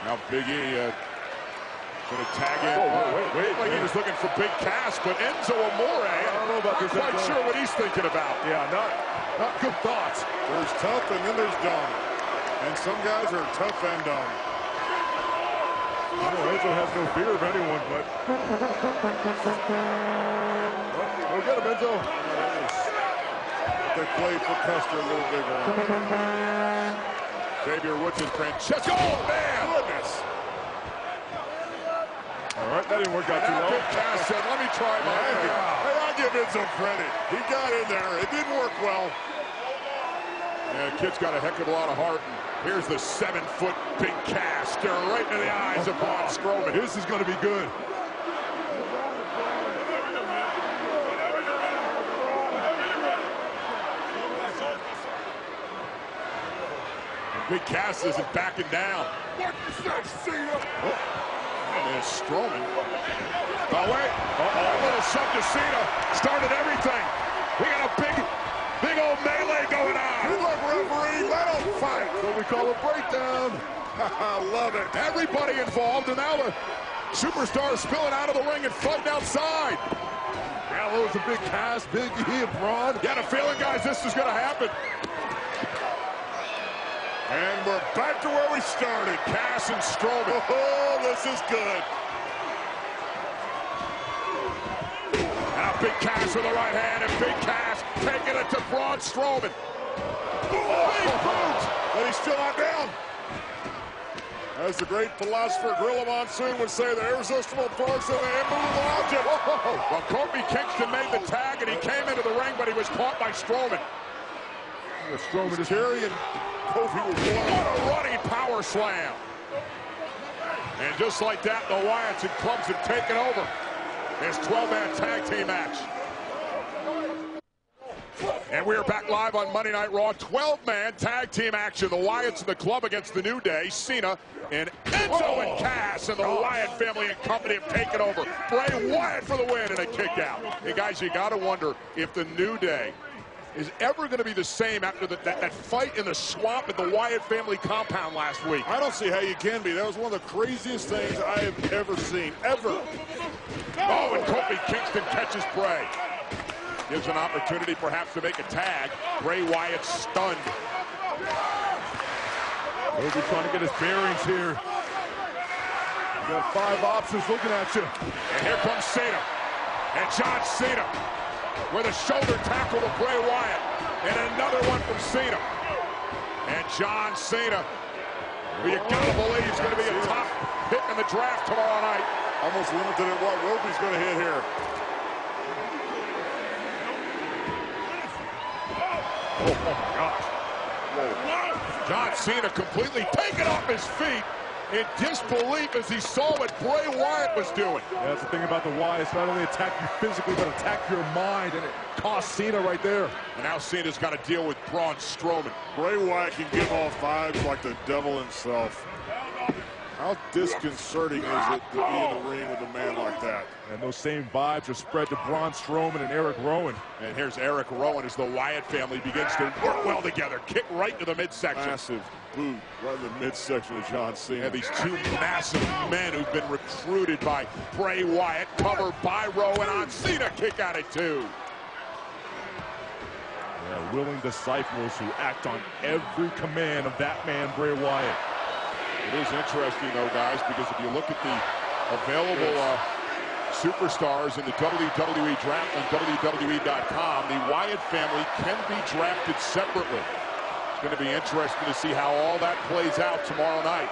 Now Big E going to tag in. Wait. He was looking for Big Cass, but Enzo Amore, I don't know about this. Not quite sure what he's thinking about. Yeah, not good thoughts. There's tough and then there's dumb. And some guys are tough and dumb. Enzo has no fear of anyone, but... Go get him, Enzo. They played for Custer a little bigger. Xavier Woods and Francesco. Oh, man! Goodness! All right, that didn't work out too well. Big Cass said, let me try my thing. Hey, I'll give Enzo credit. He got in there. It didn't work well. Yeah, the kid's got a heck of a lot of heart. Here's the 7-foot Big Cass staring right into the eyes of Braun Strowman. This is going to be good. Big Cass isn't backing down. And Strowman. Oh, wait. A little shove to Cena. Started everything. We got a big old melee going on. Good luck, referee. Let him fight. What we call a breakdown. I love it. Everybody involved, and now the superstars spilling out of the ring and fighting outside. Gallows and Big Cass, Big E and Braun. Got a feeling, guys, this is going to happen. And we're back to where we started. Cass and Strowman. Oh, this is good. Now Big Cass with the right hand, and Big Cass taking it to Braun Strowman. Big boot! But he's still not down. As the great philosopher Gorilla Monsoon would say, the irresistible force of the immovable object. Well, Kofi Kingston made the tag, and he came into the ring, but he was caught by Strowman. Strowman is carrying. Kofi was one. What a running power slam. And just like that, the Wyatts and Clubs have taken over this 12-man tag team match. And we're back live on Monday Night Raw. 12-man tag team action. The Wyatts and the Club against the New Day. Cena and Enzo and Cass and the Wyatt family and company have taken over. Bray Wyatt for the win and a kick out. Hey, guys, you got to wonder if the New Day is ever going to be the same after that fight in the swamp at the Wyatt family compound last week. I don't see how you can be. That was one of the craziest things I have ever seen, ever. Oh, and Kofi Kingston catches Bray. Gives an opportunity perhaps to make a tag. Bray Wyatt stunned. He'll be trying to get his bearings here. You got 5 options looking at you. And here comes Cena. And John Cena with a shoulder tackle to Bray Wyatt. And another one from Cena. And John Cena, who you gotta believe is going to be a top pick in the draft tomorrow night. Almost limited at what rope he's going to hit here. Oh my gosh. Whoa. John Cena completely taken off his feet in disbelief as he saw what Bray Wyatt was doing. Yeah, that's the thing about the Wyatts. Not only attack you physically, but attack your mind, and it cost Cena right there. And now Cena's got to deal with Braun Strowman. Bray Wyatt can give off vibes like the devil himself. How disconcerting is it to be in the ring with a man like that? And those same vibes are spread to Braun Strowman and Eric Rowan. And here's Eric Rowan as the Wyatt family begins to work well together. Kick right to the midsection. Massive boot right in the midsection of John Cena. And these two massive men who've been recruited by Bray Wyatt, covered by Rowan on Cena. Kick out at 2. Yeah, willing disciples who act on every command of that man, Bray Wyatt. It is interesting, though, guys, because if you look at the available superstars in the WWE draft on WWE.com, the Wyatt family can be drafted separately. It's going to be interesting to see how all that plays out tomorrow night.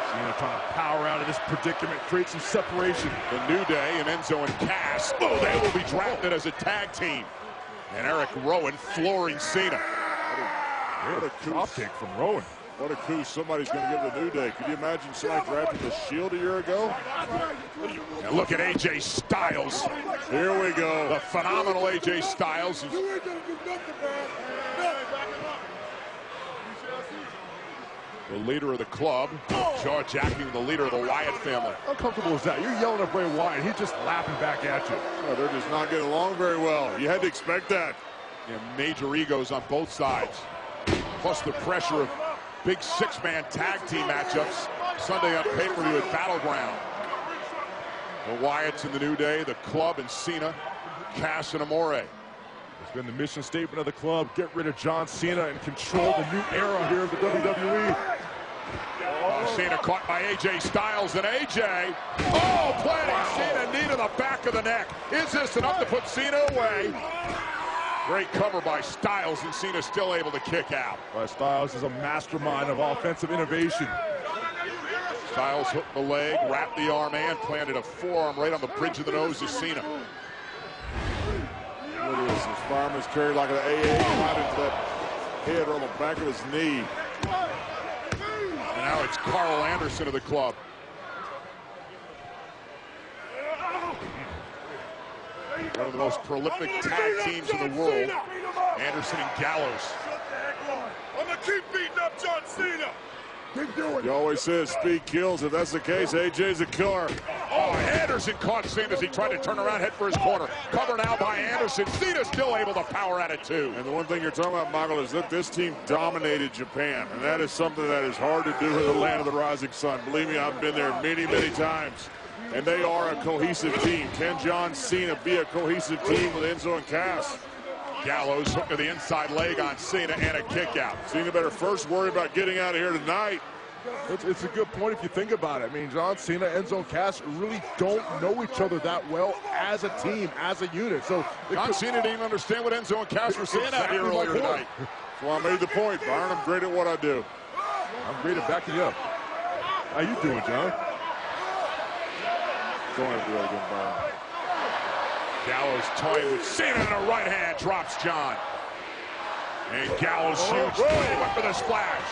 Cena trying to power out of this predicament, create some separation. The New Day and Enzo and Cass, they will be drafted as a tag team. And Eric Rowan flooring Cena. What a drop kick from Rowan. What a coup somebody's going to give the New Day. Could you imagine somebody drafted the Shield a year ago? And look at AJ Styles. Here we go. The phenomenal AJ Styles. The leader of the club, jaw-jacking the leader of the Wyatt family. How comfortable is that? You're yelling at Bray Wyatt. He's just laughing back at you. Oh, they're just not getting along very well. You had to expect that. Yeah, major egos on both sides. Plus the pressure of big six-man tag team matchups Sunday on pay-per-view at Battleground. The Wyatts in the New Day, the Club and Cena, Cass and Amore. It's been the mission statement of the club: get rid of John Cena and control the new era here of the WWE. Cena caught by AJ Styles, and AJ, planting Cena, knee to the back of the neck. Is this enough to put Cena away? Great cover by Styles, and Cena still able to kick out. Styles is a mastermind of offensive innovation. Styles hooked the leg, wrapped the arm, and planted a forearm right on the bridge of the nose of Cena. Look at this. His fireman's carried like an AA right into that head or on the back of his knee. And now it's Carl Anderson of the Club. One of the most prolific tag teams in the world. Anderson and Gallows. I'm gonna keep beating up John Cena. Keep doing it. He always says speed kills. If that's the case, AJ's a killer. Anderson caught Cena as he tried to turn around, head for his corner. Cover now by Anderson. Cena still able to power at it too. And the one thing you're talking about, Michael, is that this team dominated Japan. And that is something that is hard to do in the land of the rising sun. Believe me, I've been there many, many times. And they are a cohesive team. Can John Cena be a cohesive team with Enzo and Cass? Gallows hook to the inside leg on Cena and a kick out. Cena better first worry about getting out of here tonight. It's a good point if you think about it. I mean, John Cena, Enzo, and Cass really don't know each other that well as a team, as a unit. So John Cena didn't even understand what Enzo and Cass were saying out here earlier tonight. That's why I made the point, Byron. I'm great at what I do. I'm great at backing you up. How you doing, John? Don't have to do that again, Byron. Gallows toying with Cena in a right hand, drops John. And Gallows huge play, went for the splash.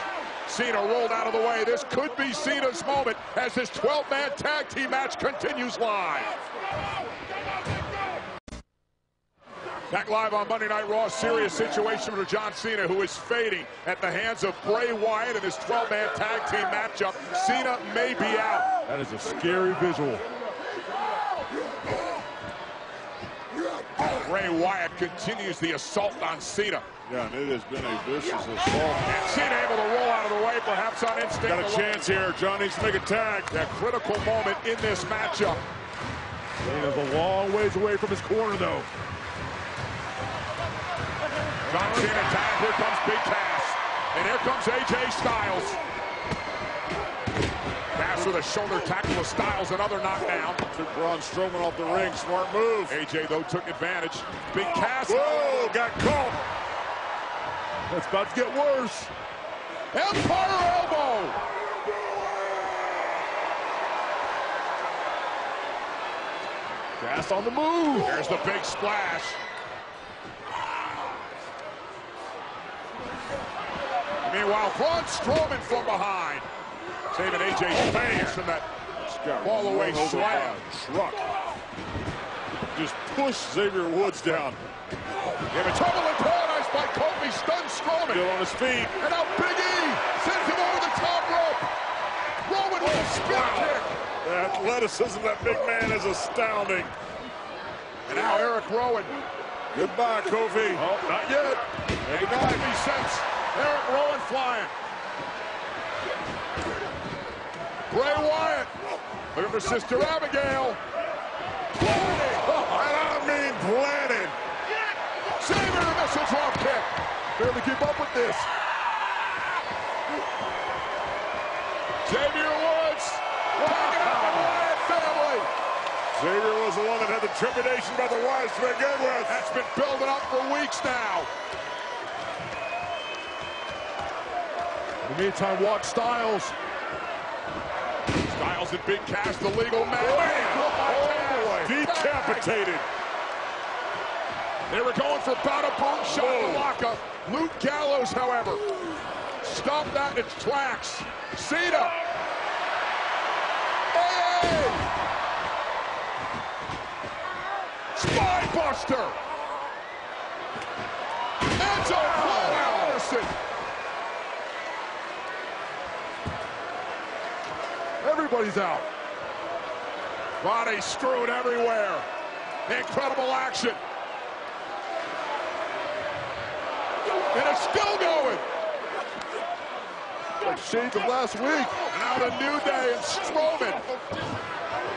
Cena rolled out of the way. This could be Cena's moment as this 12-man tag team match continues live. Back live on Monday Night Raw, serious situation for John Cena, who is fading at the hands of Bray Wyatt in this 12-man tag team matchup. Cena may be out. That is a scary visual. Bray Wyatt continues the assault on Cena. Yeah, and it has been a vicious assault. And Cena able to roll out of the way, perhaps on instinct. Got a chance here. John needs to make a tag. That critical moment in this matchup. Cena's a long ways away from his corner, though. John Cena tag. Here comes Big Cass. And here comes AJ Styles. Cass with a shoulder tackle of Styles, another knockdown. Took Braun Strowman off the ring. Smart move. AJ, though, took advantage. Big Cass. Whoa, got caught. That's about to get worse. Empire elbow. Cass on the move. There's the big splash. Meanwhile, Braun Strowman from behind. Saving AJ's face from that fall away slam. Truck. Just push Xavier Woods down. Gave a trouble in paradise by Kofi, stunned Strowman. Still on his feet. And now Big E sends him over the top rope. Roman with a spin kick. The athleticism of that big man is astounding. And now Eric Rowan. Goodbye, Kofi. Oh, not yet. And Kofi sends Eric Rowan flying. Bray Wyatt looking for Sister Abigail. Planning. And I mean planning. Xavier the missile drop kick. Barely keep up with this. Xavier Woods taking out the Wyatt family. Xavier was the one that had the trepidation by the Wyatts to begin with. That's been building up for weeks now. In the meantime, watch Styles. Styles and Big Cass, the legal man. Decapitated. They were going for Bada Boom Shakalaka. Luke Gallows, however, stopped that in its tracks. Cena. Hey! Spine Buster. Enzo Anderson. Everybody's out. Body screwed everywhere. Incredible action. And it's still going. Shades of last week. And now the New Day and Strowman.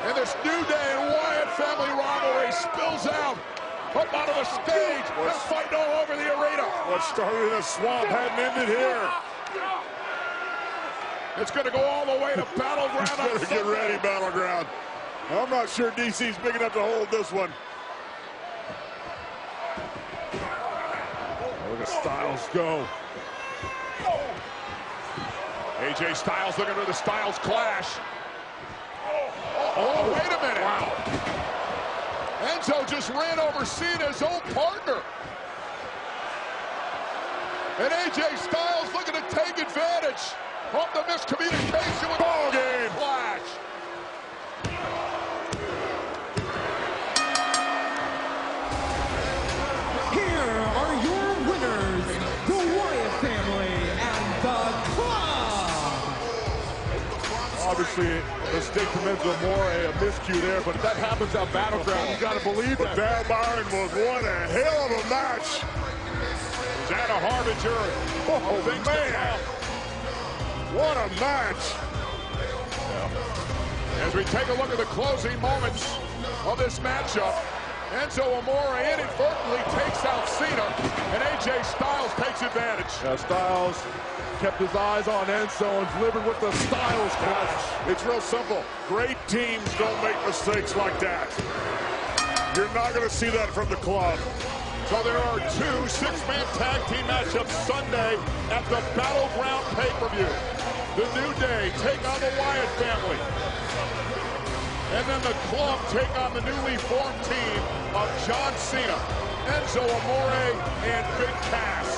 And this New Day and Wyatt family rivalry spills out up onto the stage. They're fighting all over the arena. What started in a swamp hadn't ended here. It's going to go all the way to Battleground. Better get ready, Battleground. I'm not sure DC's big enough to hold this one. Look at Styles go. AJ Styles looking for the Styles Clash. Oh, wait a minute. Wow. Enzo just ran over Cena's own partner. And AJ Styles looking to take advantage of the miscommunication with Ball game. Clash. Here are your winners, the Wyatt family and the Club. Obviously, a mistake from Enzo Amore, a miscue there, but if that happens on Battleground, you got to believe But that. that Byron was one a hell of a match. Is that a harbinger? Oh, man. What a match. As we take a look at the closing moments of this matchup, Enzo Amore inadvertently takes out Cena, and AJ Styles takes advantage. Styles kept his eyes on Enzo and delivered with the Styles Clash. It's real simple. Great teams don't make mistakes like that. You're not going to see that from the Club. So there are two six-man tag team matchups Sunday at the Battleground pay-per-view. The New Day take on the Wyatt family. And then the Club take on the newly formed team of John Cena, Enzo Amore, and Big Cass.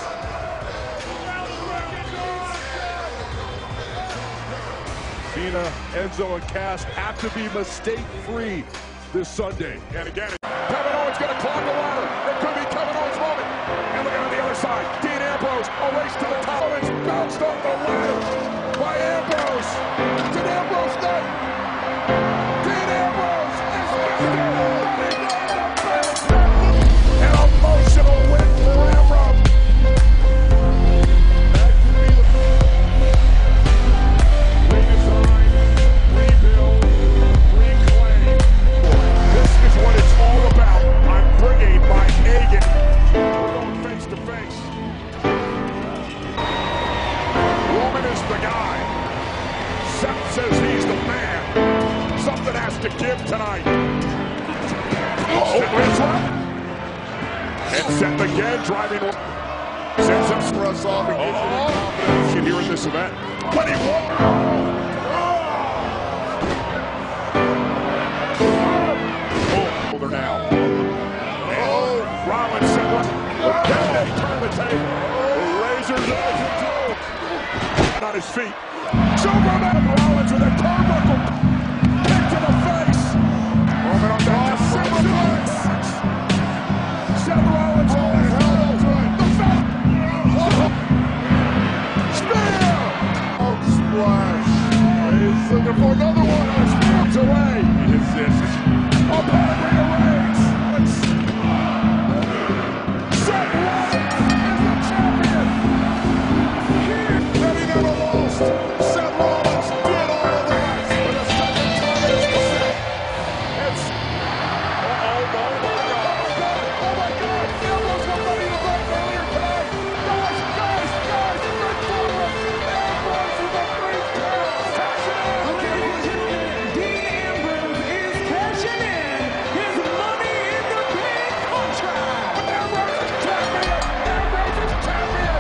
Cena, Enzo, and Cass have to be mistake-free this Sunday. And again, Kevin Owens going to climb the ladder. It could be Kevin Owens' moment. And look at on the other side. Dean Ambrose, a race to the top. Owens bounced off the ladder by Ambrose. Did Ambrose not? Dean Ambrose is an emotional win for Ambrose. Redesign, rebuild, reclaim. This is what it's all about. I'm bringing my A-game. We're going face to face. Roman is the guy. Seth says he's the man. Something has to give tonight. And Seth again driving. Sends him for us off. You can hear in this event. When he walks. Over now. Oh, Rollins said what? Can they turn the table? Razor's edge on his feet. Superman Rollins with a turnbuckle. Kick to the face. Roman on back to Seth Rollins. Seth Rollins on his elbow. The fat. Spear. Oh, splash. He's looking for another one. Oh, Spear's away. Is this? A pedigree reigns. Seth Rollins is the champion. And he never lost. Seth Rollins did all of that. For the second time in his career. It's. Oh my God. Ambrose got money in the bank earlier today. Guys. Rick Fowler. Ambrose with a great pass. Ladies and gentlemen, Dean Ambrose is cashing in his Money in the Bank contract. Ambrose is champion. Ambrose is champion.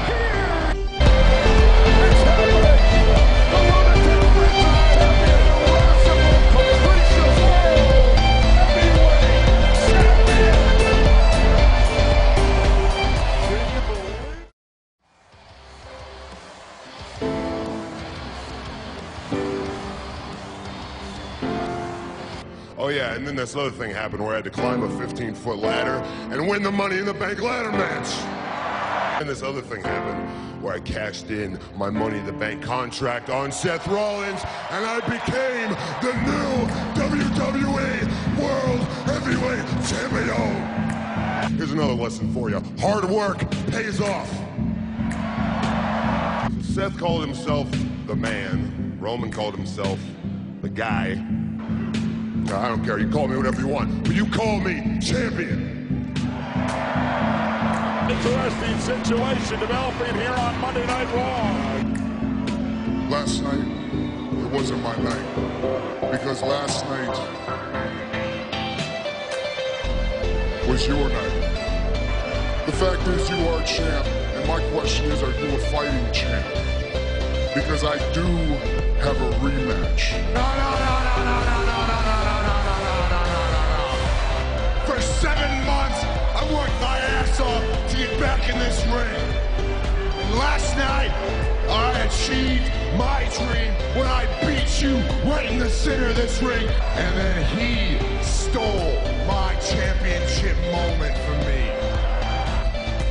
Here. It's happening. The Lunatic Bridge champion. Irascible Capricious World Heavyweight champion. Oh yeah, and then this other thing happened where I had to climb a 15-foot ladder and win the Money in the Bank ladder match. And this other thing happened where I cashed in my Money in the Bank contract on Seth Rollins, and I became the new WWE World Heavyweight Champion. Here's another lesson for you. Hard work pays off. Seth called himself the man. Roman called himself the guy. I don't care. You call me whatever you want, but you call me champion. Interesting situation developing here on Monday Night Raw. Last night, it wasn't my night. Because last night was your night. The fact is you are champ, and my question is, are you a fighting champ? Because I do have a rematch. No. For 7 months, I worked my ass off to get back in this ring. And last night, I achieved my dream when I beat you right in the center of this ring. And then he stole my championship moment from me.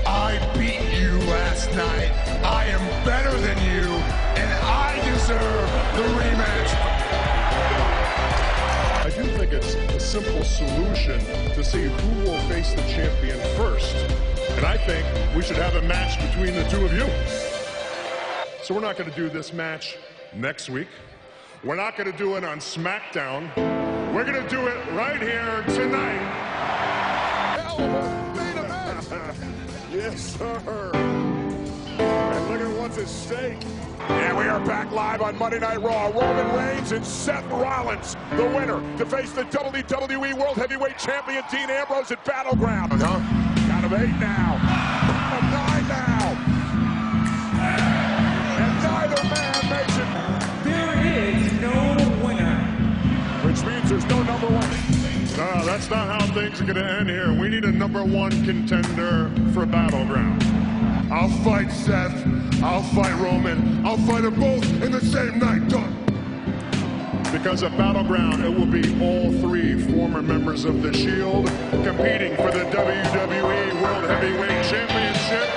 I beat you last night. I am better than you, and I deserve the rematch. I do think it's a simple solution to see who will face the champion first. And I think we should have a match between the two of you. So we're not going to do this match next week. We're not going to do it on SmackDown. We're going to do it right here tonight. Yes, sir. And look at what's at stake. And we are back live on Monday Night Raw. Roman Reigns and Seth Rollins, the winner, to face the WWE World Heavyweight Champion Dean Ambrose at Battleground. Count of 8 now. Count of 9 now. And neither man makes it. There is no winner. Which means there's no number 1. No, that's not how things are going to end here. We need a #1 contender for Battleground. I'll fight Seth. I'll fight Roman. I'll fight them both in the same night. Done. Because at Battleground, it will be all 3 former members of The Shield competing for the WWE World Heavyweight Championship.